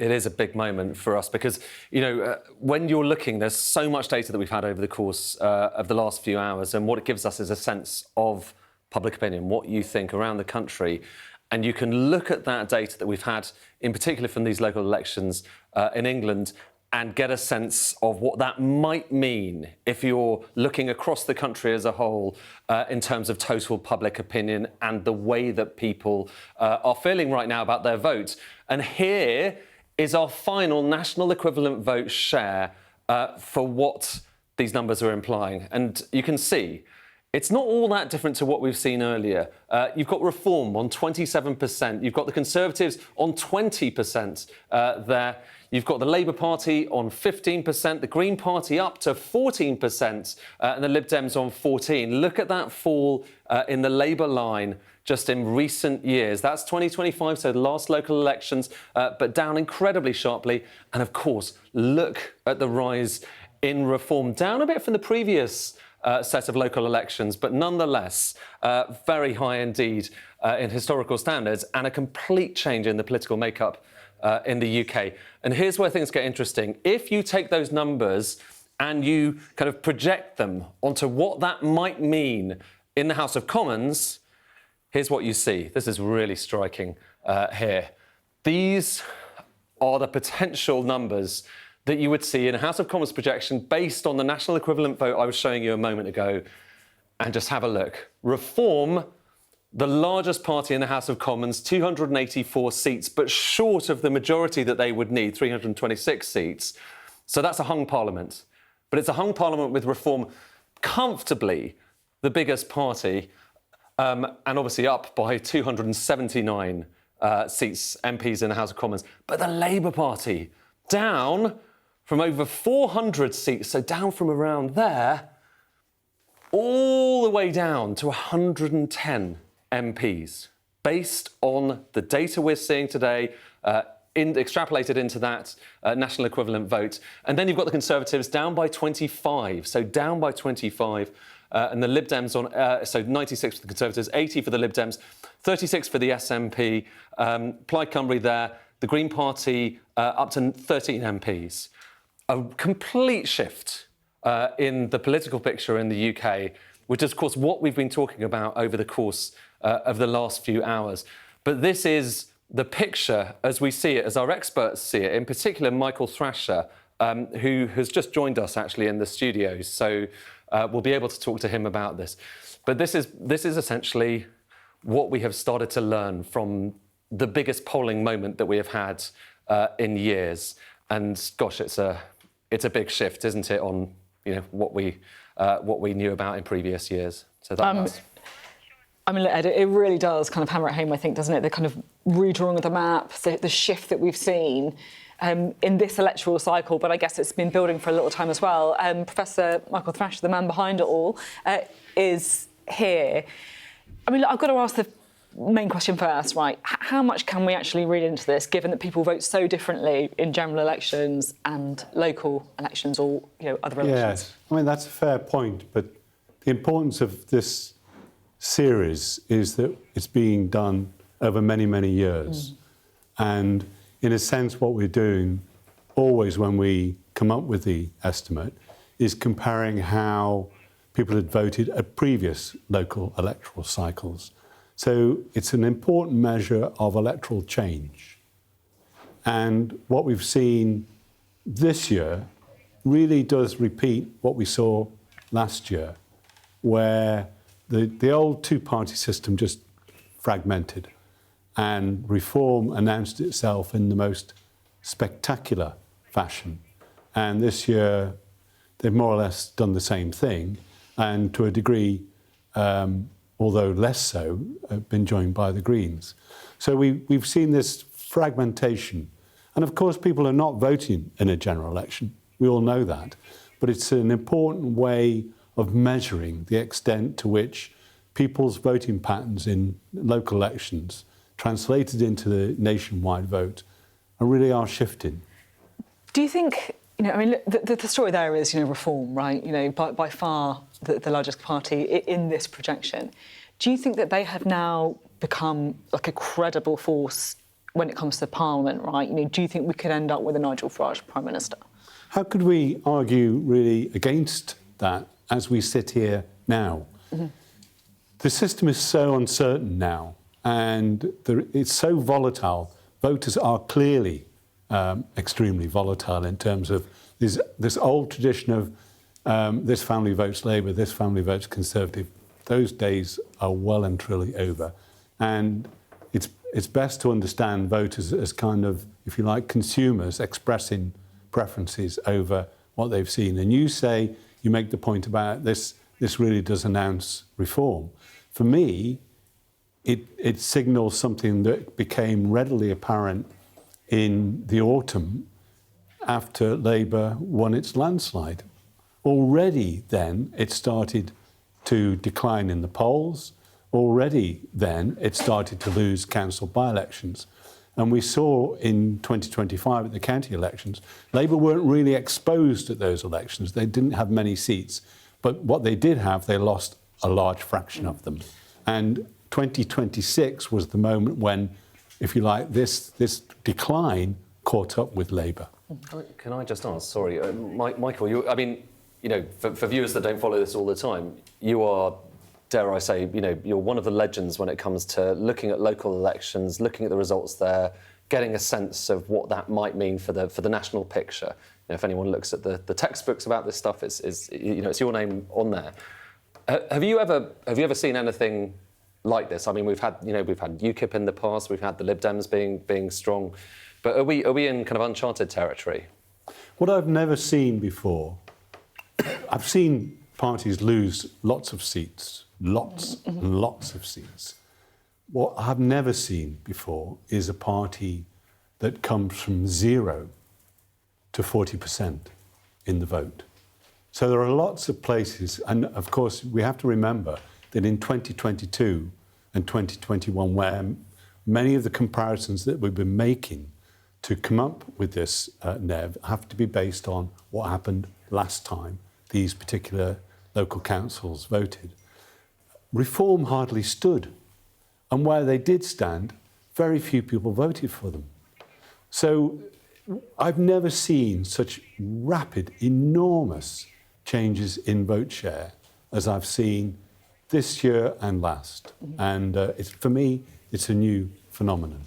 it is a big moment for us because, when you're looking, there's so much data that we've had over the course of the last few hours, and what it gives us is a sense of public opinion, what you think around the country. And you can look at that data that we've had, in particular from these local elections in England, and get a sense of what that might mean if you're looking across the country as a whole in terms of total public opinion and the way that people are feeling right now about their vote. And here is our final national equivalent vote share for what these numbers are implying. And you can see it's not all that different to what we've seen earlier. You've got Reform on 27%. You've got the Conservatives on 20% there. You've got the Labour Party on 15%, the Green Party up to 14%, and the Lib Dems on 14%. Look at that fall in the Labour line just in recent years. That's 2025, so the last local elections, but down incredibly sharply. And of course, look at the rise in Reform, down a bit from the previous set of local elections, but nonetheless very high indeed in historical standards, and a complete change in the political makeup in the UK. And here's where things get interesting. If you take those numbers and you kind of project them onto what that might mean in the House of Commons, here's what you see. This is really striking here. These are the potential numbers that you would see in a House of Commons projection based on the national equivalent vote I was showing you a moment ago. And just have a look. Reform, the largest party in the House of Commons, 284 seats, but short of the majority that they would need, 326 seats. So that's a hung parliament. But it's a hung parliament with Reform comfortably the biggest party, and obviously up by 279 seats, MPs in the House of Commons. But the Labour Party, down from over 400 seats, so down from around there, all the way down to 110 MPs, based on the data we're seeing today, extrapolated into that national equivalent vote. And then you've got the Conservatives down by 25, so down by 25, and the Lib Dems on, so 96 for the Conservatives, 80 for the Lib Dems, 36 for the SNP, Plaid Cymru there, the Green Party up to 13 MPs. A complete shift in the political picture in the UK, which is, of course, what we've been talking about over the course of the last few hours. But this is the picture as we see it, as our experts see it, in particular Michael Thrasher, who has just joined us actually in the studios. So we'll be able to talk to him about this. But this is essentially what we have started to learn from the biggest polling moment that we have had in years. And gosh, it's a big shift, isn't it, on what we knew about in previous years. So that I mean, Ed, it really does kind of hammer it home, I think, doesn't it? The kind of redrawing of the map, the shift that we've seen in this electoral cycle, but I guess it's been building for a little time as well. Professor Michael Thrasher, the man behind it all, is here. I mean, look, I've got to ask the main question first, right? How much can we actually read into this, given that people vote so differently in general elections and local elections, or other elections? Yes, I mean that's a fair point, but the importance of this series is that it's being done over many, many years, and in a sense, what we're doing always when we come up with the estimate is comparing how people had voted at previous local electoral cycles. So it's an important measure of electoral change. And what we've seen this year really does repeat what we saw last year, where the old two-party system just fragmented, and Reform announced itself in the most spectacular fashion. And this year, they've more or less done the same thing, and to a degree, although less so, been joined by the Greens. So we've seen this fragmentation. And of course, people are not voting in a general election. We all know that. But it's an important way of measuring the extent to which people's voting patterns in local elections, translated into the nationwide vote, really are shifting. Do you think, I mean, the story there is, Reform, right? By far the largest party in this projection. Do you think that they have now become like a credible force when it comes to Parliament, right? You know, do you think we could end up with a Nigel Farage Prime Minister? How could we argue really against that as we sit here now? Mm-hmm. The system is so uncertain now, and it's so volatile. Voters are clearly extremely volatile in terms of this old tradition of this family votes Labour, this family votes Conservative. Those days are well and truly over. And it's best to understand voters as kind of, if you like, consumers expressing preferences over what they've seen. And you make the point about this really does announce reform. For me, it signals something that became readily apparent in the autumn after Labour won its landslide. Already then, it started to decline in the polls. Already then, it started to lose council by-elections. And we saw in 2025 at the county elections, Labour weren't really exposed at those elections. They didn't have many seats. But what they did have, they lost a large fraction of them. And 2026 was the moment when, if you like, this decline caught up with Labour. Can I just ask, sorry, Michael, for viewers that don't follow this all the time, you are, dare I say, you're one of the legends when it comes to looking at local elections, looking at the results there, getting a sense of what that might mean for the national picture. If anyone looks at the textbooks about this stuff, it's your name on there. Have you ever seen anything like this? I mean, we've had UKIP in the past, we've had the Lib Dems being strong, but are we in kind of uncharted territory? What I've never seen before, I've seen parties lose lots of seats, lots and lots of seats. What I've never seen before is a party that comes from 0 to 40% in the vote. So there are lots of places, and of course we have to remember that in 2022 and 2021, where many of the comparisons that we've been making to come up with this NEV have to be based on what happened last time these particular local councils voted. Reform hardly stood, and where they did stand, very few people voted for them. So I've never seen such rapid, enormous changes in vote share as I've seen this year and last. And for me, it's a new phenomenon.